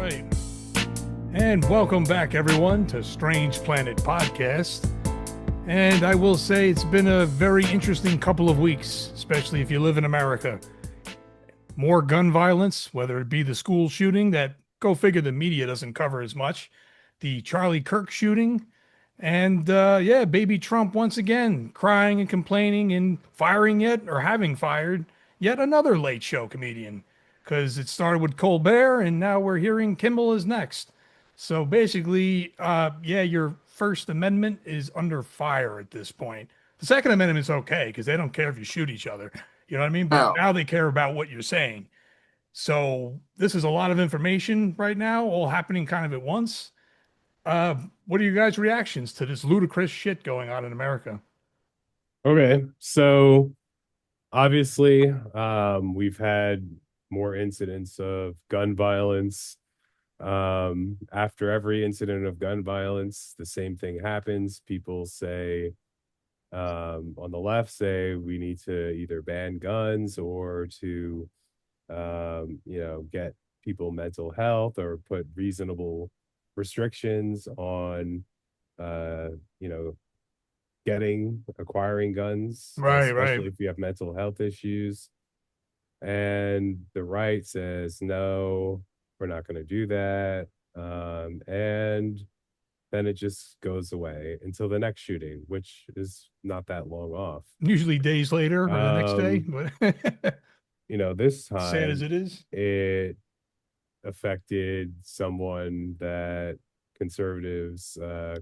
right. And welcome back, everyone, to Strange Planet Podcast. And I will say it's been a very interesting couple of weeks, especially if you live in America. More gun violence, whether it be the school shooting that, go figure, the media doesn't cover as much, the Charlie Kirk shooting, and yeah, baby Trump once again crying and complaining and firing yet, or having fired yet another late show comedian. Because it started with Colbert and now we're hearing Kimmel is next. So basically, yeah, your First Amendment is under fire at this point. The Second Amendment is okay because they don't care if you shoot each other. You know what I mean? But Now, now they care about what you're saying. So this is a lot of information right now, all happening kind of at once. Uh, what are you guys' reactions to this ludicrous shit going on in America? Okay, so obviously, we've had more incidents of gun violence. After every incident of gun violence, the same thing happens. People say, on the left, say we need to either ban guns or to, get people mental health or put reasonable restrictions on, uh, you know, acquiring guns, Right, right. especially if you have mental health issues. And the right says, no, we're not going to do that. And then it just goes away until the next shooting, which is not that long off. Usually days later or the next day, Um, but this sad as time it is. it affected someone that conservatives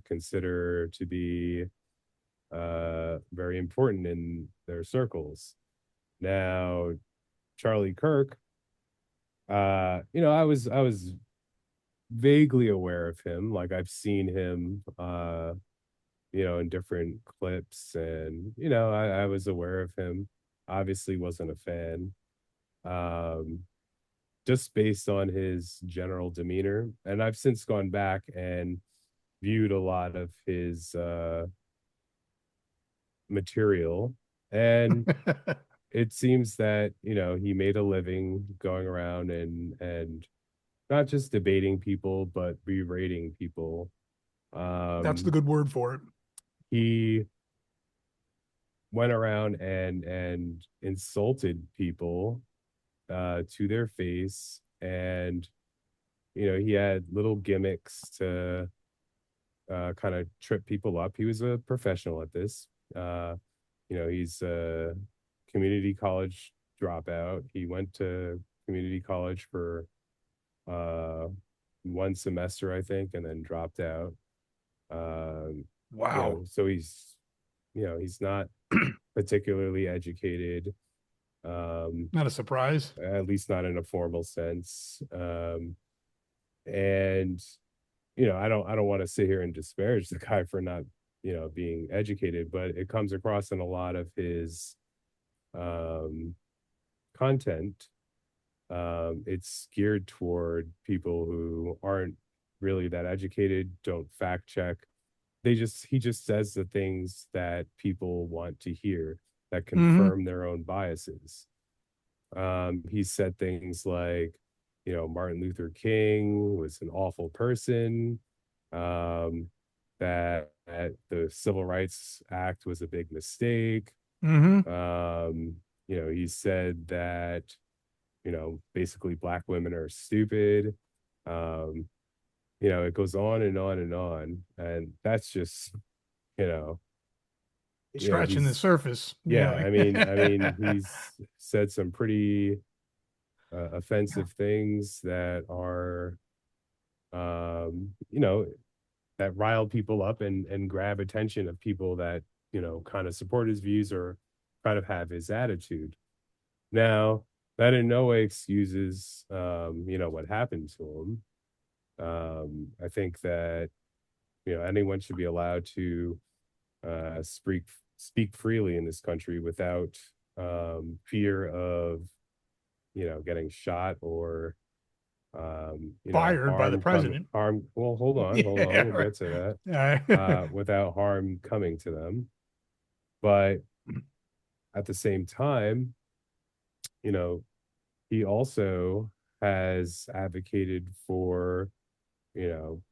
consider to be very important in their circles. Now, Charlie Kirk, I was vaguely aware of him. Like I've seen him in different clips and I was aware of him. Obviously wasn't a fan. Um, just based on his general demeanor. And I've since gone back and viewed a lot of his material. And it seems that he made a living going around and not just debating people but berating people. That's the um good word for it. he went around and insulted people to their face, and he had little gimmicks to kind of trip people up. He was a professional at this. He's a community college dropout. He went to community college for uh, one semester, I think, and then dropped out. Um, Wow. so he's not particularly educated, Not a surprise. at least not in a formal sense. And I don't want to sit here and disparage the guy for not being educated, but it comes across in a lot of his um, content. It's geared toward people who aren't really that educated, don't fact check. He just says the things that people want to hear that Hmm. confirm their own biases. He said things like, Martin Luther King was an awful person, um, that the Civil Rights Act was a big mistake. Hmm. He said that, basically black women are stupid. Um, it goes on and on and on. And that's just, you know, Scratching the he's, surface, yeah, I mean, yeah. he's said some pretty offensive things that are, um, you know, that rile people up and grab attention of people that, kind of support his views or kind of have his attitude. Now, that in no way excuses, what happened to him. I think that, anyone should be allowed to speak freely in this country without fear of, getting shot or, Fired by the president. harm. Well, hold on, Yeah, we'll right. get to that. Yeah. Without harm coming to them. But at the same time, you know, he also has advocated for,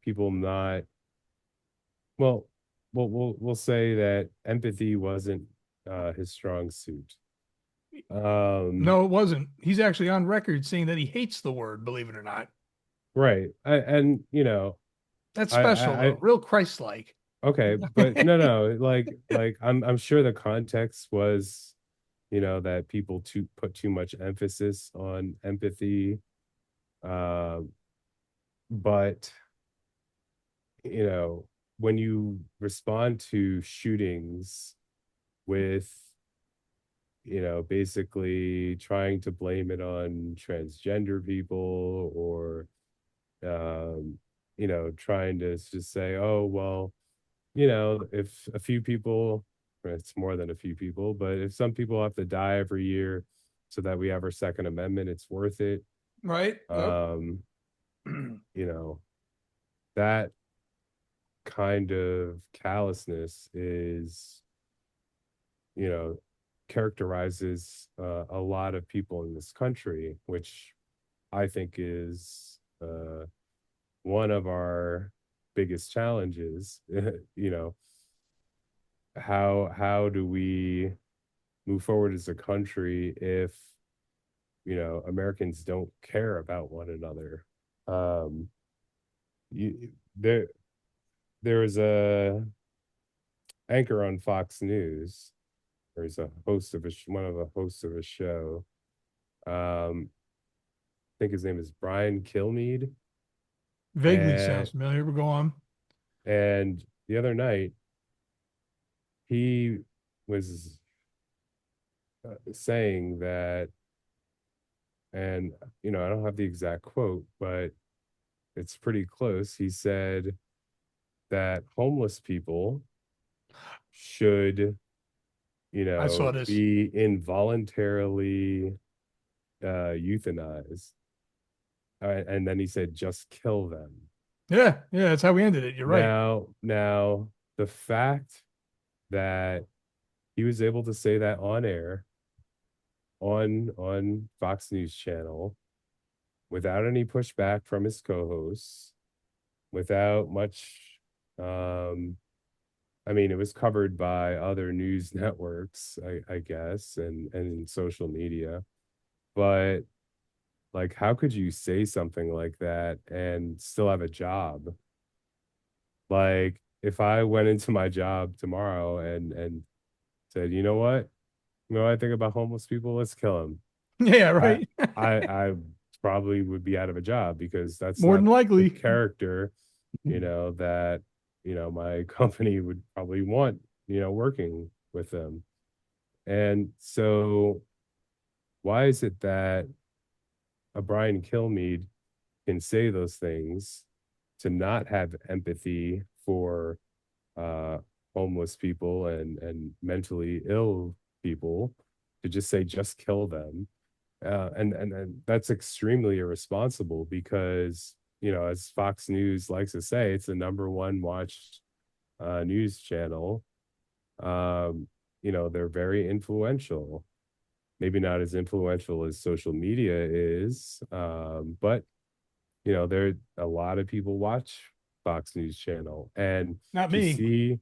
people not, well, we'll say that empathy wasn't his strong suit. No, it wasn't. He's actually on record saying that he hates the word, believe it or not. Right. And That's I, special, I, though. I Real Christ-like. okay, but no, like I'm sure the context was, that people put too much emphasis on empathy. Um, but you know, when you respond to shootings with, basically trying to blame it on transgender people, or trying to just say, oh, well, if a few people, or it's more than a few people, but if some people have to die every year so that we have our Second Amendment, it's worth it. Right? Yep. Um, you know, that kind of callousness is, you know, characterizes a lot of people in this country, which I think is one of our biggest challenges. How do we move forward as a country if, Americans don't care about one another? Um, you, there was a anchor on Fox News. There's a host of one of the hosts of a show. I think his name is Brian Kilmeade, Vaguely and sounds familiar, but go on. the other night he was saying that, and I don't have the exact quote, but it's pretty close. He said that homeless people should, I saw this. be involuntarily euthanized. And then he said, just kill them. Yeah, yeah, that's how we ended it. You're right. Now, the fact that he was able to say that on air, on Fox News Channel, without any pushback from his co-hosts, without much, I mean, it was covered by other news networks, I guess, and social media. But like, how could you say something like that and still have a job? Like, if I went into my job tomorrow and said, you know what? You know what I think about homeless people? Let's kill them. Yeah, I right. I probably would be out of a job, because that's More not than the likely. character, that my company would probably want, working with them. And so why is it that a Brian Kilmeade can say those things, to not have empathy for uh, homeless people and mentally ill people, to just say, just kill them? And that's extremely irresponsible, because, as Fox News likes to say, it's the number one watched news channel. Um, they're very influential. Maybe not as influential as social media is, but there a lot of people watch Fox News Channel, and Not to me. see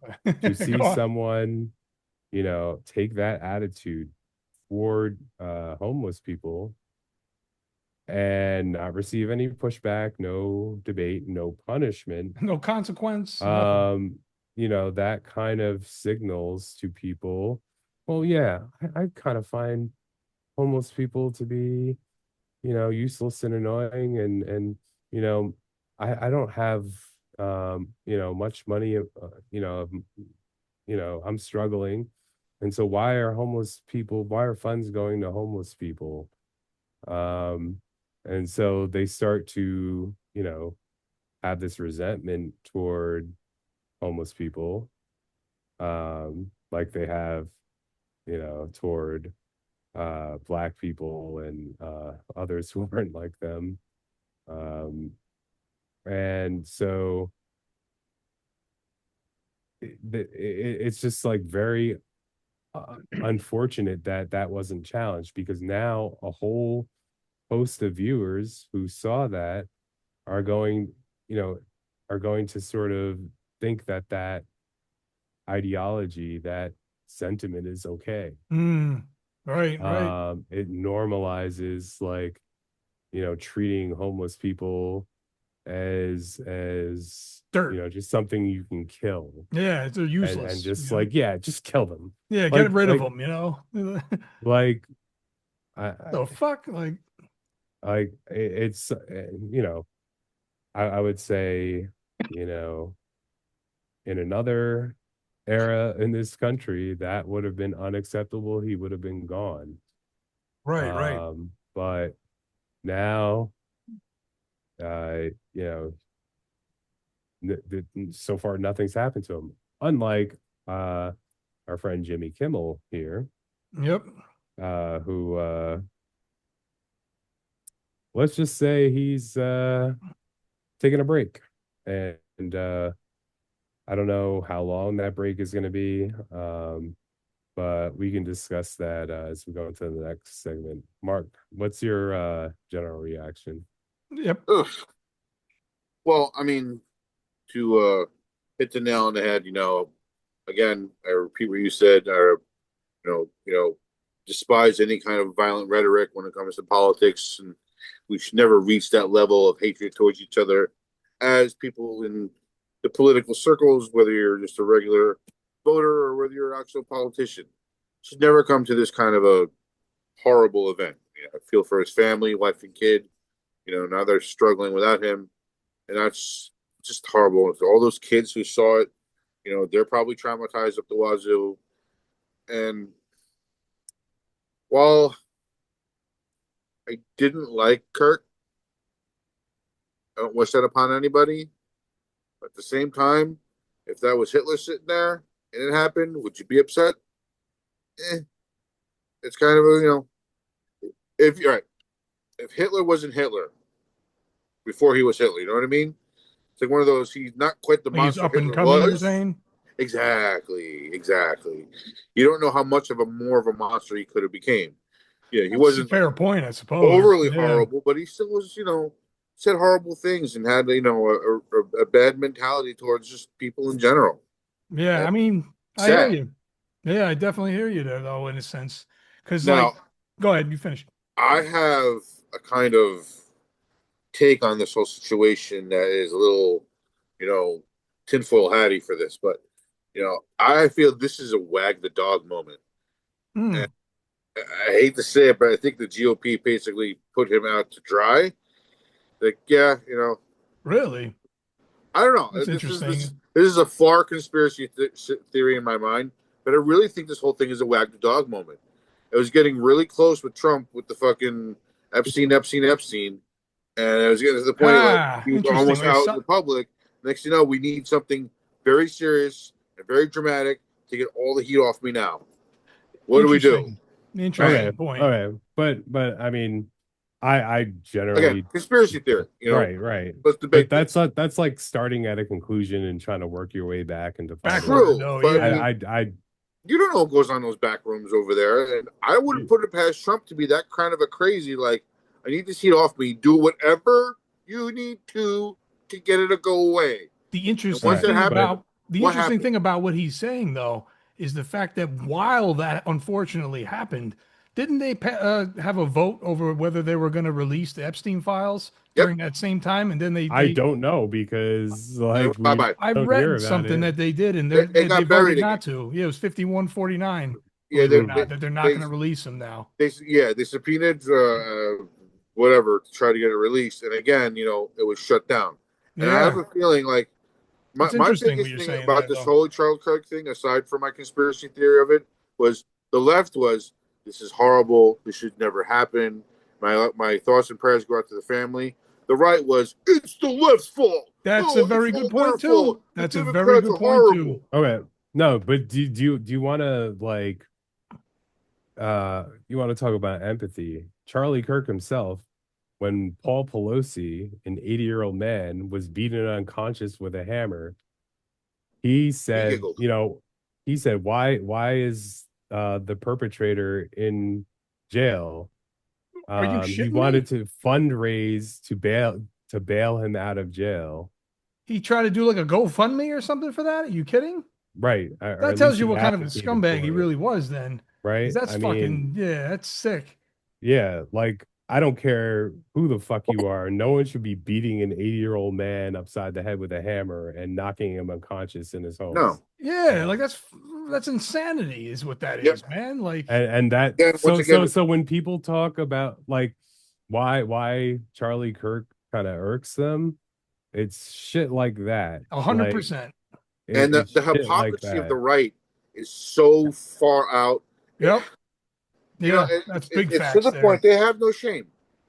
Go on. someone, take that attitude toward homeless people and not receive any pushback, no debate, no punishment, No consequence, nothing. um, that kind of signals to people, well, yeah, I kind of find homeless people to be, useless and annoying, and you know, I don't have much money, I'm struggling. And so why are funds going to homeless people? Um, and so they start to, have this resentment toward homeless people, like they have, toward black people and others who aren't like them. Um, and so it's just like very unfortunate that that wasn't challenged, because now a whole host of viewers who saw that are going, you know, are going to sort of think that that ideology, that sentiment is okay. Right, right. It normalizes like, treating homeless people as Dirt. just something you can kill, Yeah, they're and useless. just like, yeah, just kill them. Yeah, get like rid of like them. like I, I The fuck, it's I would say, you know in another era in this country, that would have been unacceptable. He would have been gone. right, right, But now, uh, you know, so far nothing's happened to him. Unlike our friend Jimmy Kimmel here, yep, who let's just say he's taking a break, and I don't know how long that break is going to be. But we can discuss that as we go into the next segment. Mark, what's your general reaction? yep. Ugh. Well, I mean, to hit the nail on the head, again, I repeat what you said, or despise any kind of violent rhetoric when it comes to politics, and we should never reach that level of hatred towards each other as people in the political circles, whether you're just a regular voter or whether you're an actual politician. Should never come to this kind of a horrible event. I feel for his family, wife and kid. Now they're struggling without him, and that's just horrible. All those kids who saw it, they're probably traumatized up the wazoo. And while I didn't like Kirk, I don't wish that upon anybody. But at the same time, if that was Hitler sitting there and it happened, would you be upset? Eh, it's kind of if you're right, if Hitler wasn't Hitler before he was Hitler, you know what I mean? It's like one of those. He's not quite the He's monster up and Hitler coming. You're was. saying? Exactly, exactly. You don't know how much of a more of a monster he could have became. Yeah, he That's a wasn't fair point, I suppose. overly Yeah, horrible, but he still was, said horrible things and had, a bad mentality towards just people in general. yeah. And I mean, I hear sad. you. Yeah, I definitely hear you there, though, in a sense. Because, Now, go ahead, you finish. I have a kind of take on this whole situation that is a little, you know, tinfoil hatty for this, but I feel this is a wag the dog moment. And Hmm, I hate to say it, but I think the GOP basically put him out to dry. Like, yeah, really? I don't know. That's This interesting. this is a far conspiracy theory in my mind, but I really think this whole thing is a wag the dog moment. It was getting really close with Trump with the fucking Epstein, and it was getting to the point where Ah, he was interesting. almost Like, out in the public. Next thing you know, we need something very serious and very dramatic to get all the heat off me now. What do we do? interesting. Right? Okay, Interesting point. okay, but I mean, I Again, generally, conspiracy theory. right. Let's But debate this. that's like starting at a conclusion and trying to work your way back and to find out. Backward, True, though. but I Yeah. mean, I you don't know what goes on in those back rooms over there, and I wouldn't put it past Trump to be that kind of a crazy. Like, I need this heat off me. Do whatever you need to get it to go away. The And interesting once right, that thing but happened, about the what interesting happened? thing about what he's saying, though, is the fact that while that unfortunately happened, didn't they have a vote over whether they were going to release the Epstein files Yep. during that same time? And then I don't know because like Bye we bye. I don't hear read about something it. that they did, and It they got voted buried again. not to. Yeah, it was 51-49, Yeah, believe it or not, that they're not going to release them now. they subpoenaed whatever to try to get it released, and again, it was shut down. And I have Yeah, a feeling like my it's my interesting what biggest you're thing saying about there, this though. whole Charlie Kirk thing, aside from my conspiracy theory of it, was the left was this is horrible. This should never happen. My thoughts and prayers go out to the family. The right was it's the left's fault. That's a Oh, it's very good all their point fault. too. The That's a very Democrats good are point too. horrible. Okay, no, but do you want to like you want to talk about empathy? Charlie Kirk himself, when Paul Pelosi, an 80-year-old man, was beaten unconscious with a hammer, he He said, giggled. he said, why is the perpetrator in jail? Are you He shitting wanted me? to fundraise to bail him out of jail. He tried to do like a GoFundMe or something for that? Are you kidding? Right. Or That at tells least you he what kind of a advocated scumbag he for it. really was then. Because Right. that's I mean, fucking, yeah, that's sick. yeah, like I don't care who the fuck you are. No one should be beating an 80-year-old man upside the head with a hammer and knocking him unconscious in his home. No. Yeah, like Um, that's insanity is what that Yep. is, man. Like, and that Again, once again, so when people talk about like why Charlie Kirk kind of irks them, it's shit like that. Like 100%. and it's the shit like hypocrisy of the that. right is so far out. Yep. You know, Yeah, that's big it's to facts the point there. they have no shame.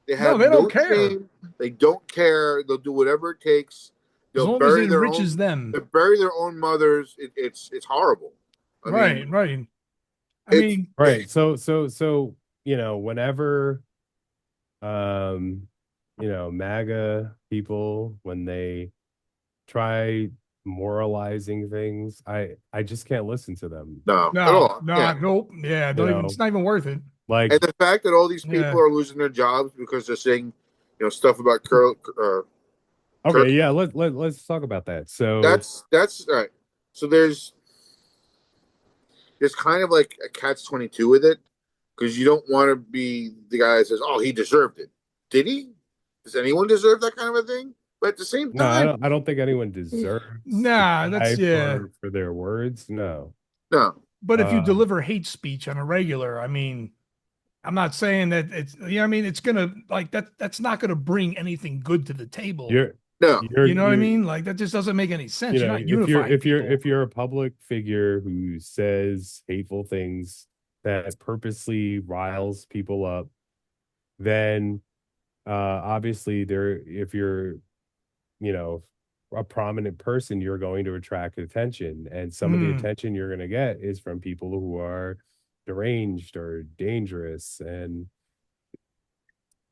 They No, have they don't no care. shame. They don't care. They'll do whatever it takes. As They'll long as bury it their enriches own. them. They'll bury their own mothers. It's horrible. I Right, mean, right. I it's mean, Right. So whenever um MAGA people when they try moralizing things, I just can't listen to them. no at no, all. Yeah, no, nope. Yeah, You don't even, it's know, not even worth it. like and the fact that all these people Yeah. are losing their jobs because they're saying, stuff about okay, Kirk. yeah, let's talk about that. So That's all right. So there's kind of like a catch 22 with it because you don't want to be the guy that says, "Oh, he deserved it." Did he? Does anyone deserve that kind of a thing? But at the same no, time, I don't think anyone deserves to Nah, that's die yeah. for their words. No. no, But if you Um, deliver hate speech on a regular, I mean, I'm not saying that it's, I mean, it's gonna like that's not gonna bring anything good to the table. you're no. You know what I you're mean? Like that just doesn't make any sense. You're not if you're unifying people. if you're a public figure who says hateful things that purposely riles people up, then obviously there if you're you know a prominent person, you're going to attract attention, and some of the Mm, attention you're going to get is from people who are deranged or dangerous. And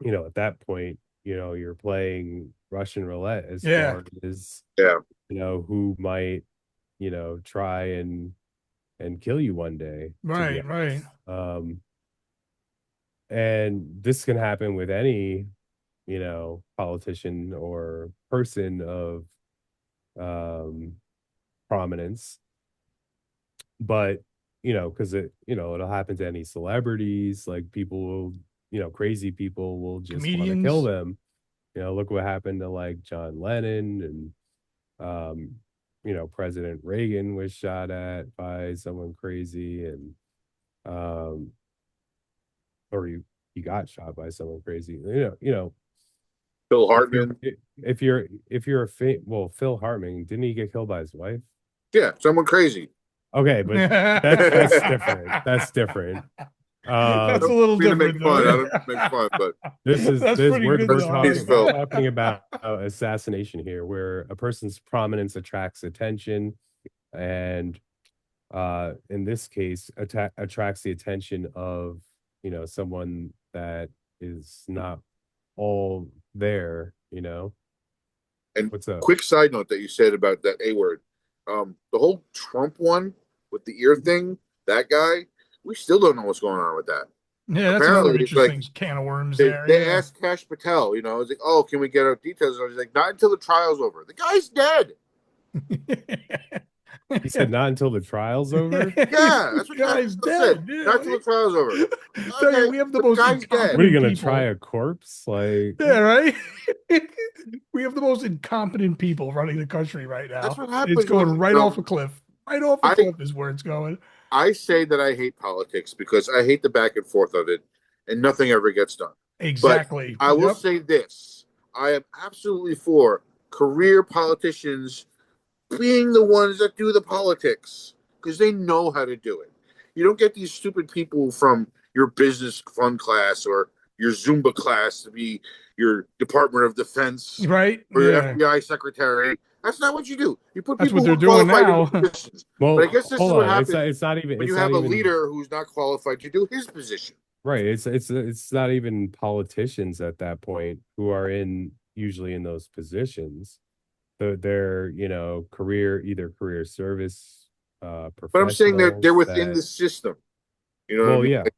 at that point, you're playing Russian roulette as yeah, far as Yeah. who might try and kill you one day, to be right, right. honest. And this can happen with any politician or person of um prominence. But because it'll happen to any celebrities. Like people will, crazy people will just want to kill Comedians. them. Look what happened to like John Lennon. And President Reagan was shot at by someone crazy. And um or he got shot by someone crazy. Phil if you're Hartman. if you're well, Phil Hartman, didn't he get killed by his wife? Yeah, someone crazy. Okay, but that's different. That's different. I That's a don't little mean to make different though. fun. I Yeah. don't make fun, but That's this pretty good we're though. he's talking Phil. about assassination here, where a person's prominence attracts attention, and in this case, attracts the attention of someone that is not all there. And What's up? quick side note that you said about that A word. The whole Trump one with the ear thing, that guy, we still don't know what's going on with that. Yeah, that's another Apparently, it's like interesting can of worms they, there. they Yeah. asked Cash Patel, it's like, oh, can we get our details? And he's like, not until the trial's over. The guy's dead. He said not until the trial's over. Yeah, that's what Cash Guy's Patel said. dead. Yeah. Not until the trial's over. Tell you, Okay, we have the but the most guy's dead. What are you incompetent gonna try people. a corpse? Like, Yeah, right. We have the most incompetent people running the country right That's now. what It's happens going when right off a cliff. Right off a I cliff is where it's going. I say that I hate politics because I hate the back and forth of it, and nothing ever gets done. But Exactly. I will Yep. say this: I am absolutely for career politicians being the ones that do the politics because they know how to do it. You don't get these stupid people from your business fund class or your Zumba class to be your Department of Defense Right. or your Yeah. FBI secretary. That's not what you do. You put That's people what who they're are doing qualified to now. do positions. But I well, guess this is hold what on. happens when It's you not have a even leader who's not qualified to do his position. right. It's not even politicians at that point who are usually in those positions. They're either career service But I'm saying they're professionals within that the system. You know what I well, mean? yeah, Like,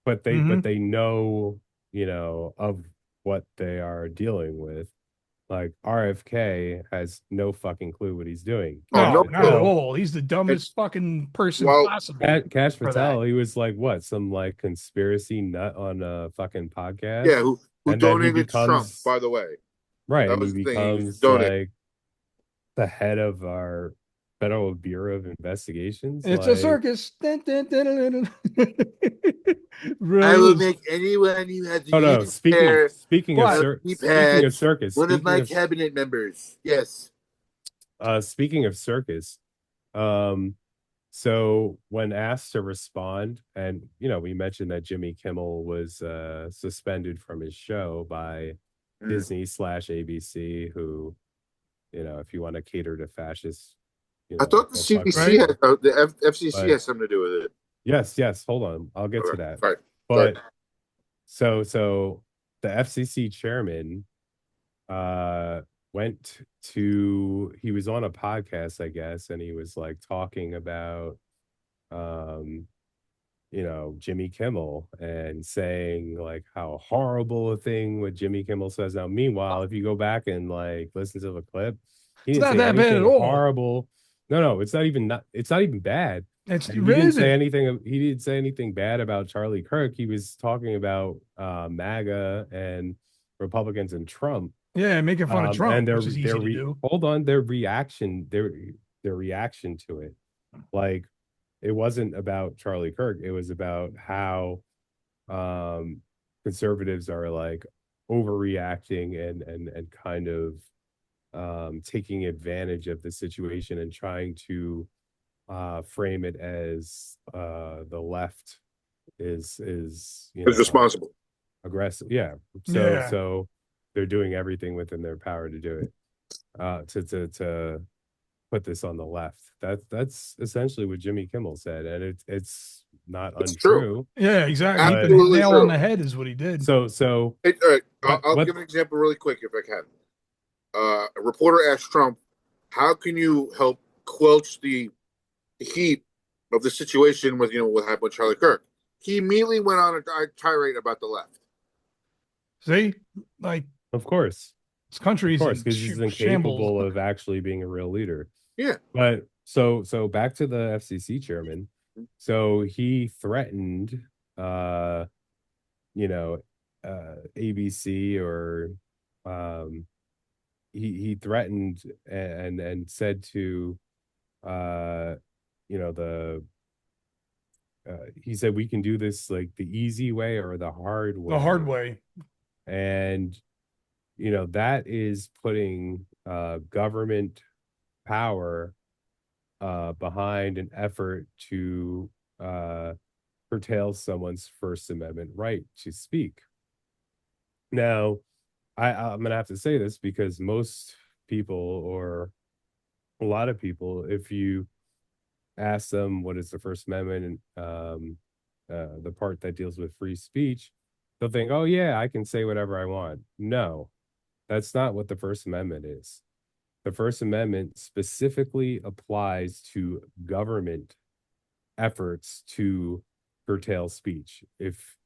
but Hmm. they know of what they are dealing with. Like RFK has no fucking clue what he's doing. Oh, No, no not at clue. all. He's the dumbest fucking person Well, possible. Cash for Patel, that. he was like what, some like conspiracy nut on a fucking podcast. Yeah, who And then he donated to Trump, becomes by the way. right, That and he was the thing. He was becomes donated. like the head of our Federal Bureau of Investigations. It's a Like, circus. Dun, dun, dun, dun, dun. I Really will is. make anyone who has oh no, used hair speaking of But- circus, one of my speaking of cabinet members. Yes. speaking of circus, so when asked to respond, and we mentioned that Jimmy Kimmel was suspended from his show by Disney / ABC, who, if you want to cater to fascists, I thought the go fuck CBC yourself. had, the FCC But- has something to do with it. Yes, hold on, I'll get to that. Right. But so the FCC chairman he was on a podcast, I guess, and he was like talking about Jimmy Kimmel and saying like how horrible a thing what Jimmy Kimmel says. Now, meanwhile, if you go back and like listen to the clip, he didn't not say that bad anything at all. horrible. No, it's not even bad. It's He really didn't say anything. He didn't say anything bad about Charlie Kirk. He was talking about MAGA and Republicans and Trump. Yeah, making fun of Trump, and which is easy to do. Hold on, their reaction to it, like it wasn't about Charlie Kirk. It was about how conservatives are like overreacting and kind of taking advantage of the situation and trying to frame it as the left is responsible. aggressive. Yeah. So they're doing everything within their power to do it. To put this on the left. That's essentially what Jimmy Kimmel said, and it's not It's untrue. true. Yeah, exactly. Absolutely Nail true. on the head is what he did. So all right, I'll give an example really quick if I can. A reporter asked Trump, "How can you help quelch the heat of the situation with what happened with Charlie Kirk?" He immediately went on a tirade about the left. See, like, of course, this country is because he's incapable of actually being a real leader. Yeah. But so back to the FCC chairman. So he threatened, ABC or, he threatened and said to, he said we can do this like the easy way or the hard way. The hard way. And that is putting government power behind an effort to curtail someone's First Amendment right to speak. Now, I'm gonna have to say this because most people, or a lot of people, if you ask them what is the First Amendment and the part that deals with free speech, they'll think, oh yeah, I can say whatever I want. No, that's not what the First Amendment is. The First Amendment specifically applies to government efforts to curtail speech. If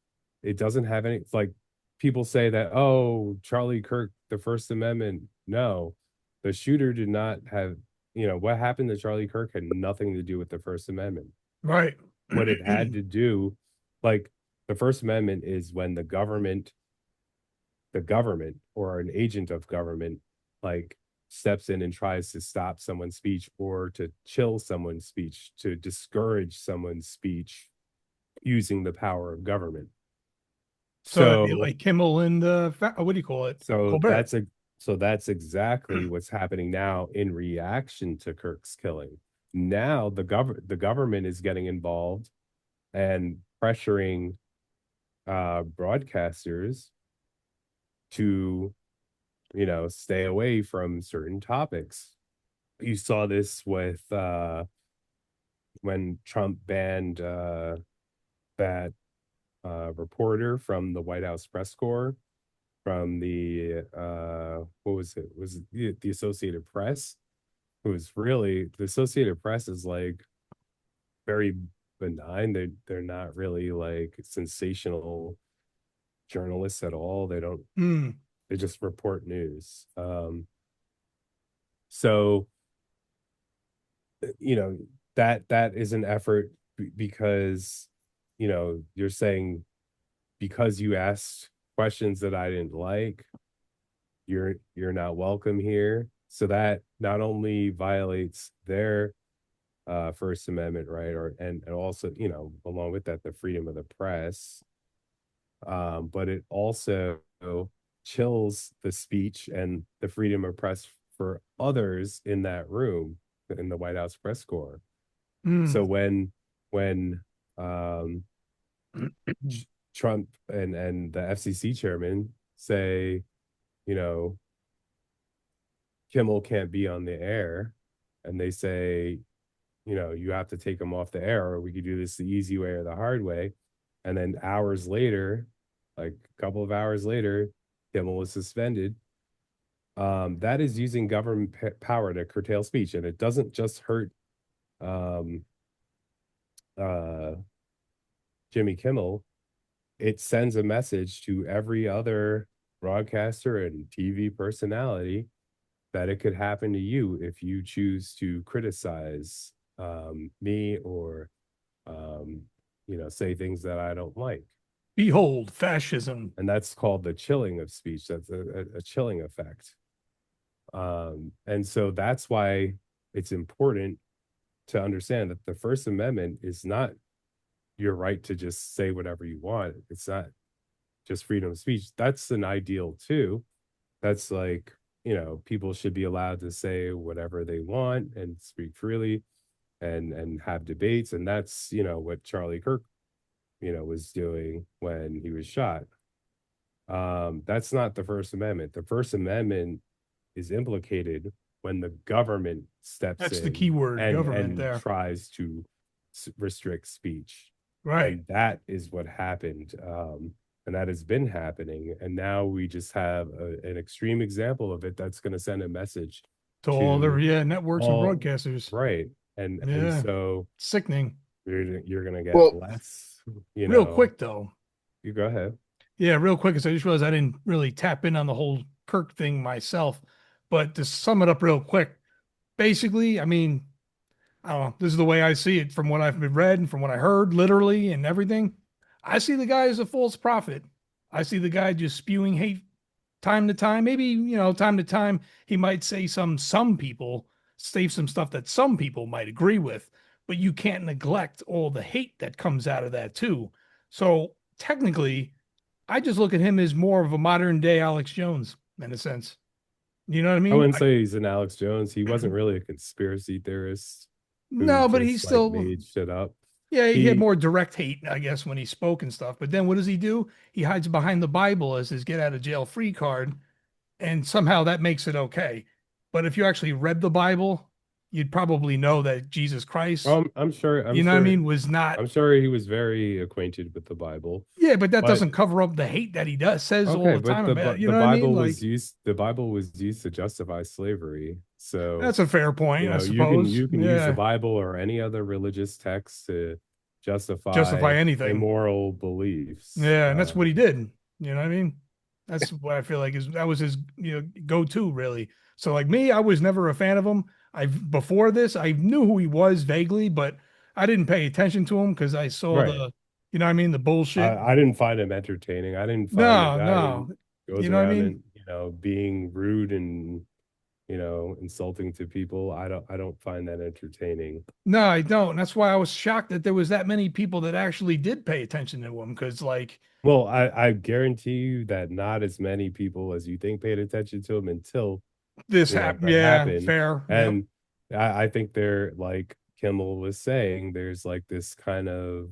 it doesn't have any, like people say that, oh, Charlie Kirk, the First Amendment. No, the shooter did not have, what happened to Charlie Kirk had nothing to do with the First Amendment. Right. What it had to do, like the First Amendment is when the government or an agent of government, like steps in and tries to stop someone's speech or to chill someone's speech, to discourage someone's speech using the power of government. So like Kimmel and what do you call it? So Colbert. that's exactly what's happening now in reaction to Kirk's killing. Now the government is getting involved and pressuring broadcasters to stay away from certain topics. You saw this with when Trump banned that reporter from the White House press corps from the what was it? Was it the Associated Press? It was really, the Associated Press is like very benign. They're not really like sensational journalists at all. They don't, Mm. they just report news. So, you know, that is an effort because, you know, you're saying because you asked questions that I didn't like, you're not welcome here. So that not only violates their First Amendment right, or and also, you know, along with that, the freedom of the press, but it also chills the speech and the freedom of press for others in that room in the White House press corps. So Mm. when Trump and the FCC chairman say, you know, Kimmel can't be on the air, and they say, you know, you have to take him off the air, or we could do this the easy way or the hard way. And then hours later, like a couple of hours later, Kimmel was suspended. That is using government power to curtail speech, and it doesn't just hurt um, uh, Jimmy Kimmel. It sends a message to every other broadcaster and TV personality that it could happen to you if you choose to criticize me or um, you know, say things that I don't like. Behold, fascism. And that's called the chilling of speech. That's a chilling effect. And so that's why it's important to understand that the First Amendment is not your right to just say whatever you want. It's not just freedom of speech. That's an ideal too. That's like, you know, people should be allowed to say whatever they want and speak freely and have debates. And that's, you know, what Charlie Kirk, you know, was doing when he was shot. That's not the First Amendment. The First Amendment is implicated when the government steps That's the in key word, government and there. tries to restrict speech. Right. And that is what happened. And that has been happening. And now we just have an extreme example of it that's going to send a message To all the to networks and all, broadcasters. right. And Yeah. so Sickening. you're going to get Well, less, you Real know, quick though. you go ahead. Yeah, real quick, because I just realized I didn't really tap in on the whole Kirk thing myself. But to sum it up real quick, basically, I mean, I don't know. This is the way I see it from what I've been read and from what I heard, literally and everything. I see the guy as a false prophet. I see the guy just spewing hate time to time. Maybe, time to time he might say some people say some stuff that some people might agree with, but you can't neglect all the hate that comes out of that too. So technically, I just look at him as more of a modern day Alex Jones in a sense. You know what I I mean? wouldn't say he's an Alex Jones. He wasn't really a conspiracy theorist who No, but he's just like still, made shit up. yeah, he had He more direct hate, I guess, when he spoke and stuff. But then what does he do? He hides behind the Bible as his get out of jail free card, and somehow that makes it okay. But if you actually read the Bible, you'd probably know that Jesus Christ, I'm sure you know what I mean, was not. I'm sure he was very acquainted with the Bible. Yeah, but that But doesn't cover up the hate that he does says all okay, the but time about it. You The know what I mean? Bible Like was used to justify slavery. So, that's a fair you point, I know, suppose. you can use the Yeah, Bible or any other religious text to justify justify anything. immoral beliefs. Yeah, and that's what he did. You know what I mean? That's what I feel like is that was his go-to really. So like me, I was never a fan of him. I before this, I knew who he was vaguely, but I didn't pay attention to him because I saw Right. the, what I mean, the bullshit. I didn't find him entertaining. I didn't find the No, guy who no, goes you know what I around mean? and, you know, being rude and, you know, insulting to people. I don't find that entertaining. No, I don't. And that's why I was shocked that there was that many people that actually did pay attention to him. Because like Well, I guarantee you that not as many people as you think paid attention to him until, this you know, happened. that Yeah, happened. fair. Yep. And I think they're like Kimmel was saying, there's like this kind of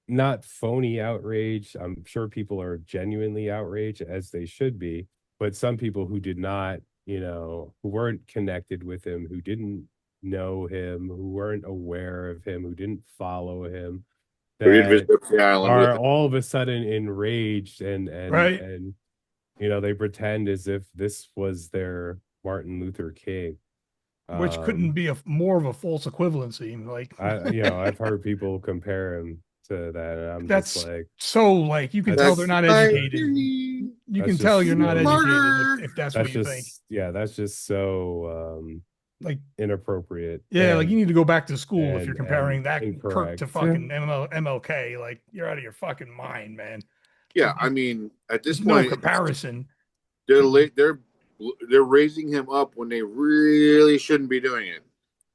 not phony outrage. I'm sure people are genuinely outraged as they should be, but some people who did not, you know, who weren't connected with him, who didn't know him, who weren't aware of him, who didn't follow him, we did visit that the island with are him. all of a sudden enraged Right. and you know, they pretend as if this was their Martin Luther King. Which couldn't Um be more of a false equivalency. Like, I, you know, I've heard people compare him to that, and I'm just That's like, so like you can tell they're that's not my educated. opinion. You that's can tell just you're not so educated Smarter. if that's what that's you think. just yeah, that's just so Like, inappropriate yeah, like you need to go back to school if you're and comparing that Kirk to incorrect. fucking MLK. Like, you're out of your fucking mind, man. Yeah, Like, I mean, at this there's no point, comparison. they're late. They're raising him up when they really shouldn't be doing it.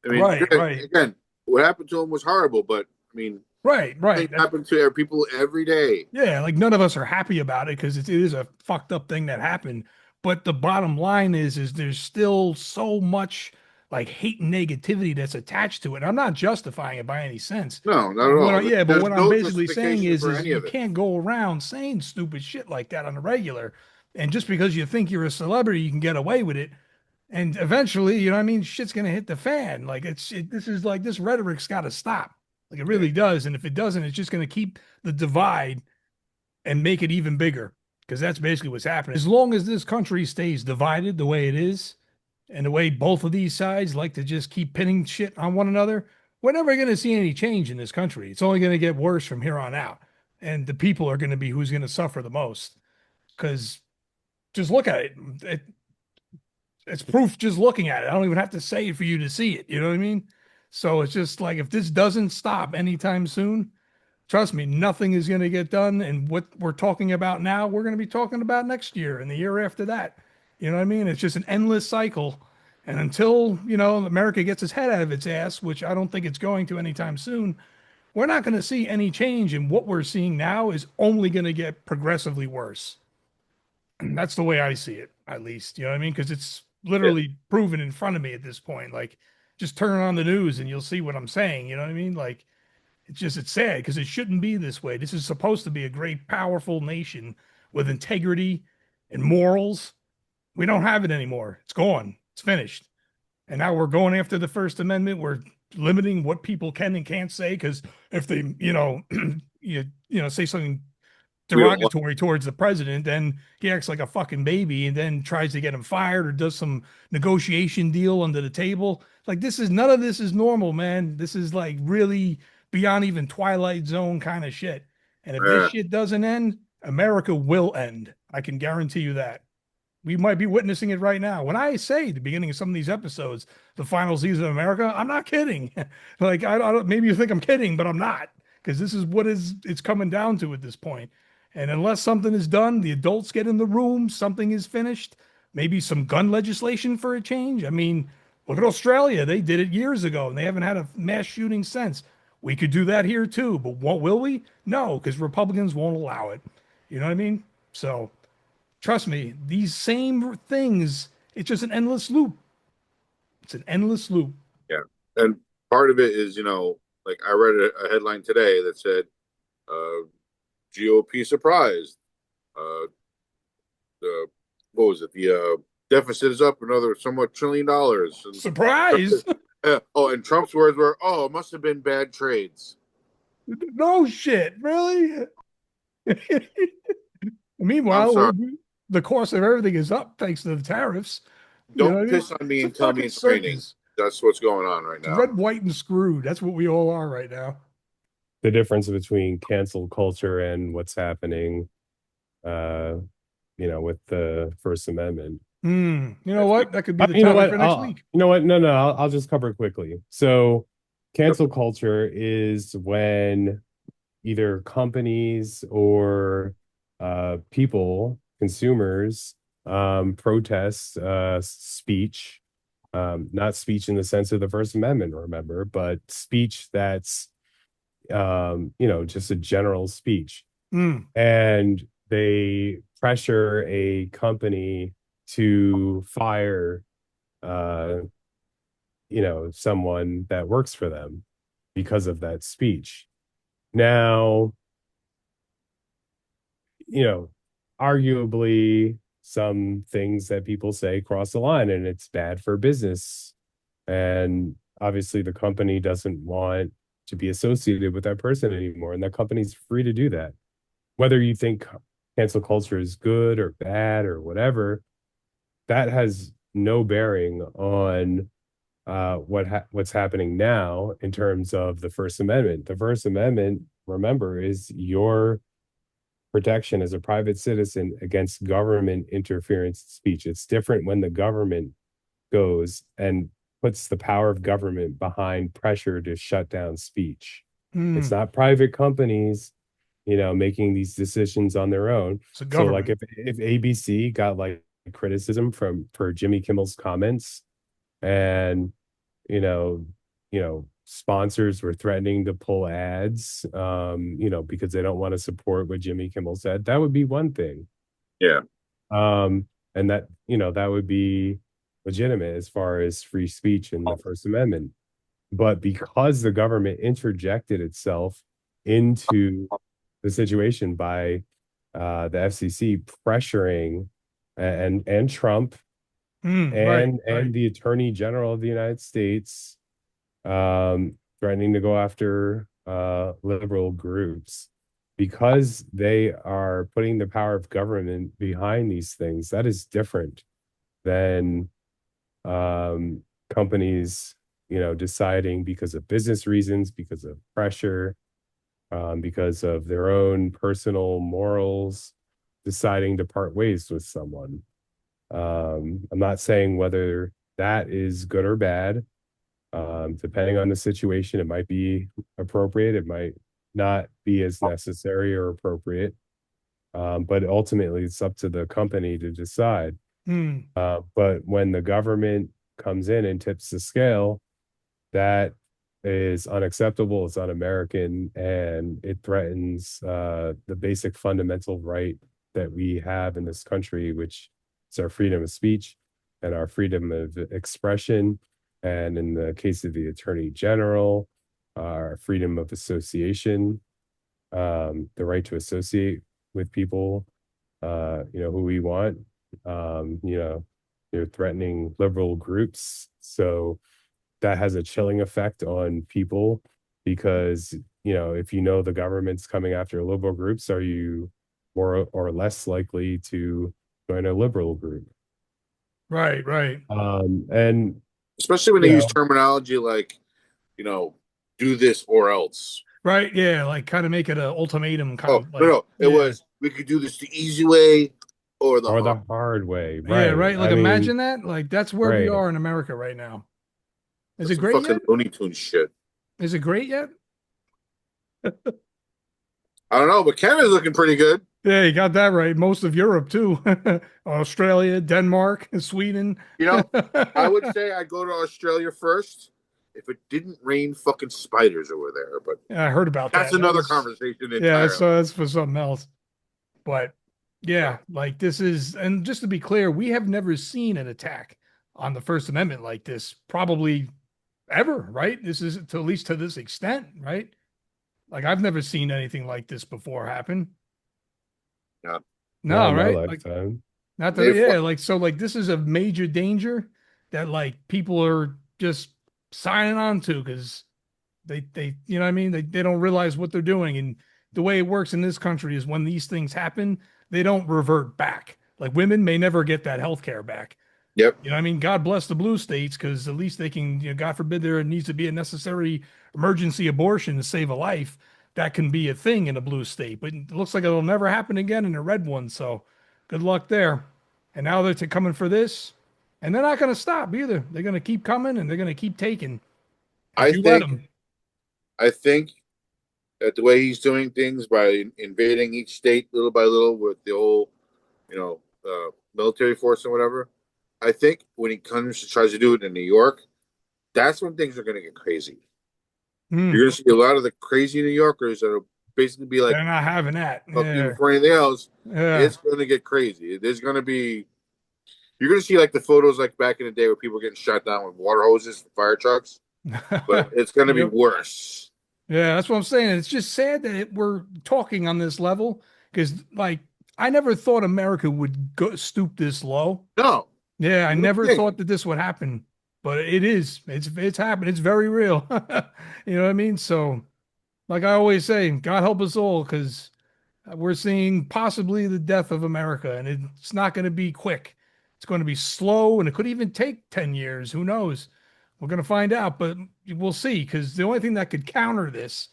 I mean, Right, right, again, what happened to him was horrible, but I mean, right, right. things happen to people every day. Yeah, like none of us are happy about it because it is a fucked up thing that happened. But the bottom line is there's still so much like hate and negativity that's attached to it. I'm not justifying it by any sense. No, not at But all. yeah, but There's what I'm no basically saying justification for is any you of it. can't go around saying stupid shit like that on a regular. And just because you think you're a celebrity, you can get away with it. And eventually, you know what I mean, shit's gonna hit the fan. Like this is like this rhetoric's got to stop. Like it Yeah, really does. And if it doesn't, it's just gonna keep the divide and make it even bigger because that's basically what's happening. As long as this country stays divided the way it is and the way both of these sides like to just keep pinning shit on one another, we're never going to see any change in this country. It's only going to get worse from here on out. And the people are going to be who's going to suffer the most because just look at it. It's proof just looking at it. I don't even have to say it for you to see it. You know what I mean? So it's just like if this doesn't stop anytime soon, trust me, nothing is going to get done. And what we're talking about now, we're going to be talking about next year and the year after that. You know what I mean? It's just an endless cycle. And until, you know, America gets its head out of its ass, which I don't think it's going to anytime soon, we're not going to see any change. And what we're seeing now is only going to get progressively worse. And that's the way I see it, at least. You know what I mean? Because it's yeah, literally proven in front of me at this point. Like, just turn on the news and you'll see what I'm saying. You know what I mean? Like, it's sad because it shouldn't be this way. This is supposed to be a great, powerful nation with integrity and morals. We don't have it anymore. It's gone. It's finished. And now we're going after the First Amendment. We're limiting what people can and can't say because if they, say something we don't like. derogatory towards the president, then he acts like a fucking baby and then tries to get him fired or does some negotiation deal under the table. Like this is none of this is normal, man. This is like really beyond even Twilight Zone kind of shit. And if this Uh, shit doesn't end, America will end. I can guarantee you that. We might be witnessing it right now. When I say the beginning of some of these episodes, the final season of America, I'm not kidding. Like I don't. Maybe you think I'm kidding, but I'm not because this is what is it's coming down to at this point. And unless something is done, the adults get in the room, something is finished. Maybe some gun legislation for a change. I mean, look at Australia. They did it years ago, and they haven't had a mass shooting since. We could do that here too, but what will we? No, because Republicans won't allow it. You know what I mean? So trust me, these same things, it's just an endless loop. It's an endless loop. yeah, and part of it is, like I read a headline today that said, "GOP surprised." The what was it? The deficit is up another somewhat $1 trillion. Surprise! And Trump's words were, "Oh, it must have been bad trades." No shit, really? I'm Meanwhile, sorry. the cost of everything is up thanks to the tariffs. You know what Don't I mean? piss on me It's a and tell me fucking it's raining. circus. That's what's going on right It's now. red, white, and screwed. That's what we all are right now. The difference between cancel culture and what's happening, uh, with the First Amendment. You know That's what? That could be Uh, the you know topic what? for next week. You know what? No, no, I'll just cover it quickly. So, cancel culture is when either companies or people, consumers, protest speech, not speech in the sense of the First Amendment, remember, but speech that's just a general speech. Mm, And they pressure a company to fire uh, someone that works for them because of that speech. Now, you know, arguably some things that people say cross the line and it's bad for business. And obviously the company doesn't want to be associated with that person anymore. And that company's free to do that. Whether you think cancel culture is good or bad or whatever, that has no bearing on what's happening now in terms of the First Amendment. The First Amendment, remember, is your protection as a private citizen against government interference in speech. It's different when the government goes and puts the power of government behind pressure to shut down speech. It's Hmm. not private companies, making these decisions on their own. It's a So like government. if ABC got like criticism for Jimmy Kimmel's comments, and you know, sponsors were threatening to pull ads, because they don't want to support what Jimmy Kimmel said, that would be one thing. Yeah. And that would be legitimate as far as free speech and the First Amendment. But because the government interjected itself into the situation by the FCC pressuring and Trump Hmm. Right. and Right. the Attorney General of the United States, threatening to go after liberal groups because they are putting the power of government behind these things. That is different than companies, deciding because of business reasons, because of pressure, because of their own personal morals, deciding to part ways with someone. I'm not saying whether that is good or bad. Depending on the situation, it might be appropriate, it might not be as necessary or appropriate. But ultimately, it's up to the company to decide. Hmm. But when the government comes in and tips the scale, that is unacceptable. It's un-American, and it threatens the basic fundamental right that we have in this country, which is our freedom of speech and our freedom of expression. And in the case of the Attorney General, our freedom of association, the right to associate with people, who we want. They're threatening liberal groups. So that has a chilling effect on people because, if the government's coming after liberal groups, are you more or less likely to join a liberal group? Right. Right. And, Especially when they you use know, terminology like, you know, do this or else. Right. Yeah. Like kind of make it an ultimatum, kind Oh, of no, like, no. It yeah. was, we could do this the easy way or the or hard. the hard way, Yeah. right? Right. Like I mean, imagine that. Like that's where we right. are in America right now. Is That's it some great fucking yet? Looney Tunes shit. Is it great yet? I don't know, but Canada's looking pretty good. Yeah, you got that right. Most of Europe too. Australia, Denmark, Sweden. You know, I would say I go to Australia first if it didn't rain fucking spiders over there, but Yeah, I heard about that's that. That another was, conversation yeah, entirely. that's for something else. But So yeah, like this is, and just to be clear, we have never seen an attack on the First Amendment like this, probably ever, right? This is to at least to this extent, right? Like I've never seen anything like this before happen. yeah, Not No, in my right? Like lifetime. not that, they yeah, fuck. like so, like this is a major danger that like people are just signing on to because you know what I mean? They don't realize what they're doing. And the way it works in this country is when these things happen, they don't revert back. Like women may never get that health care back. Yep. You know what I mean? God bless the blue states because at least they can, God forbid there needs to be a necessary emergency abortion to save a life. That can be a thing in a blue state, but it looks like it'll never happen again in a red one. So good luck there. And now they're coming for this, and they're not going to stop either. They're going to keep coming and they're going to keep taking if I you let think them. I think that the way he's doing things by invading each state little by little with the whole, military force and whatever. I think when he comes to tries to do it in New York, that's when things are going to get crazy. You're Hmm. going to see a lot of the crazy New Yorkers that'll basically be like, They're not having that. fuck you Yeah. before anything else. Yeah. It's going to get crazy. There's going to be, you're going to see like the photos like back in the day where people getting shot down with water hoses from fire trucks, but it's going to be Yep. worse. Yeah, that's what I'm saying. It's just sad that we're talking on this level because, like, I never thought America would stoop this low. No, Yeah, I you would never think. thought that this would happen, but it is. It's happened. It's very real. You know what I mean? So, like I always say, God help us all because we're seeing possibly the death of America, and it's not going to be quick. It's going to be slow, and it could even take 10 years. Who knows? We're going to find out, but we'll see. Because the only thing that could counter this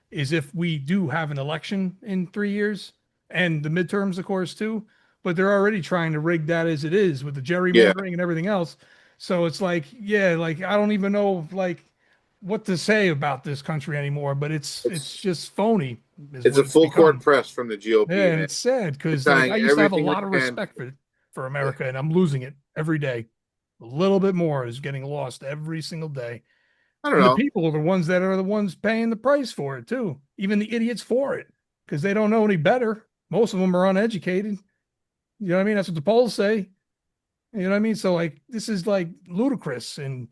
is if we do have an election in 3 years and the midterms, of course, too. But they're already trying to rig that as it is with the Yeah, gerrymandering and everything else. So it's like, yeah, like I don't even know like what to say about this country anymore. But it's just phony, is it's what a it's full court become. press from the Yeah, GOP, and man. it's sad They're because like I trying used to have a everything they lot of can. respect for Yeah, America, and I'm losing it every day. A little bit more is getting lost every single day. I don't And the know. people are the ones that are the ones paying the price for it too. Even the idiots for it, because they don't know any better. Most of them are uneducated. You know what I mean? That's what the polls say. You know what I mean? So like this is like ludicrous. And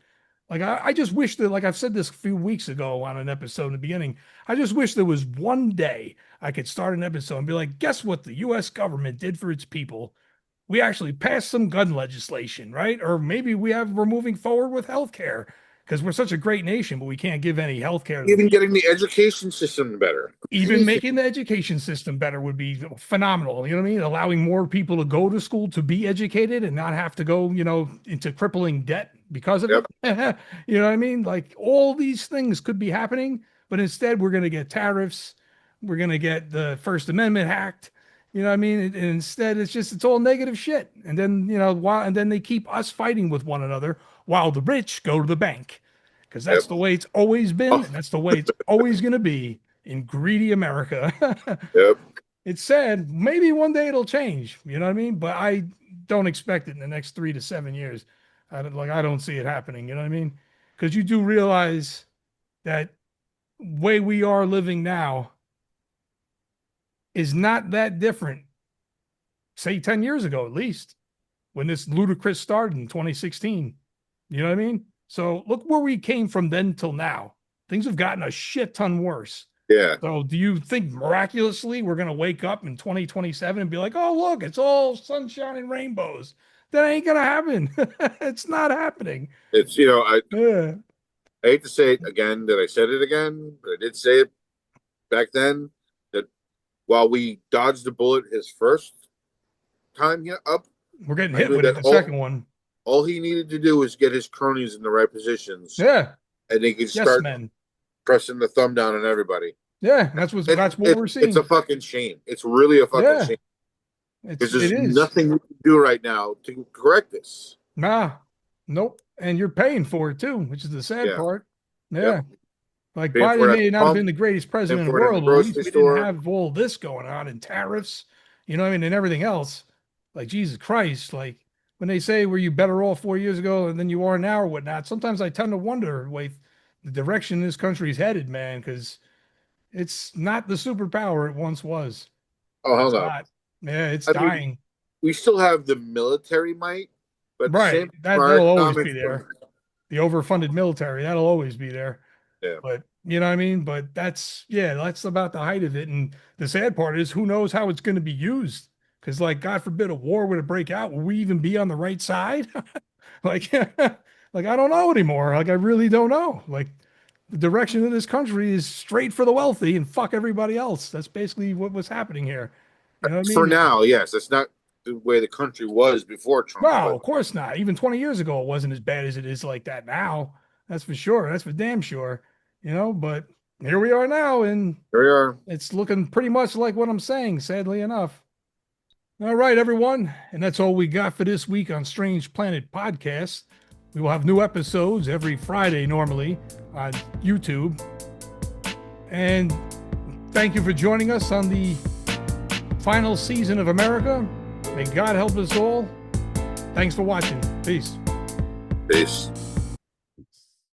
like I just wish that, like I've said this a few weeks ago on an episode in the beginning, I just wish there was one day I could start an episode and be like, guess what the US government did for its people? We actually passed some gun legislation, right? Or maybe we're moving forward with healthcare because we're such a great nation, but we can't give any healthcare to the Even people. getting the education system better. Even Anything. making the education system better would be phenomenal. You know what I mean? Allowing more people to go to school to be educated and not have to go, into crippling debt because of it. Yep. You know what I mean? Like all these things could be happening, but instead we're going to get tariffs. We're going to get the First Amendment hacked. You know what I mean? And instead it's all negative shit. And then, and then they keep us fighting with one another while the rich go to the bank because that's Yep. the way it's always been. Oh, And that's the way it's always going to be in greedy America. yep. It's sad. Maybe one day it'll change. You know what I mean? But I don't expect it in the next 3 to 7 years. I don't see it happening. You know what I mean? Because you do realize that way we are living now is not that different. Say 10 years ago, at least, when this ludicrous started in 2016. You know what I mean? So look where we came from then till now. Things have gotten a shit ton worse. Yeah. So do you think miraculously we're going to wake up in 2027 and be like, oh, look, it's all sunshine and rainbows? That ain't going to happen. It's not happening. It's Yeah. I hate to say it again that I said it again, but I did say it back then that while we dodged the bullet his first time up, We're getting I hit knew with it that the second one. all he needed to do was get his cronies in the right positions, Yeah. and they could Yes, start men. pressing the thumb down on everybody. Yeah. That's what we're It's seeing. a fucking shame. It's really a fucking Yeah. shame because It there's is. nothing we can do right now to correct this. Nah. Nope. And you're paying for it too, which is the sad Yeah. part. Yeah. Yep. Like Paying for Biden it at may the not have pump, been the greatest president in paying the for it in the world, but at least grocery we didn't store. have all this going on and tariffs, you know what I mean, and everything else. Like Jesus Christ, like when they say were you better off 4 years ago than you are now or whatnot, sometimes I tend to wonder the direction this country's headed, man, because it's not the superpower it once was. Oh, hell It's no. not. Yeah, it's I mean, dying. we still have the military might, but at the Right. same time, our That'll always economic. be there. The overfunded military, that'll always be there. Yeah. But you know what I mean? But that's about the height of it. And the sad part is who knows how it's going to be used. Because like God forbid a war were to break out, will we even be on the right side? Like like I don't know anymore. Like I really don't know. Like the direction of this country is straight for the wealthy and fuck everybody else. That's basically what was happening here. You know what I For mean? now, yes, that's not the way the country was before Trump. No, But of course not. Even 20 years ago, it wasn't as bad as it is like that now. That's for sure. That's for damn sure. But here we are now, and here we are. it's looking pretty much like what I'm saying, sadly enough. All right, everyone. And that's all we got for this week on Strange Planet Podcast. We will have new episodes every Friday normally on YouTube. And thank you for joining us on the final season of America. May God help us all. Thanks for watching. Peace. Peace.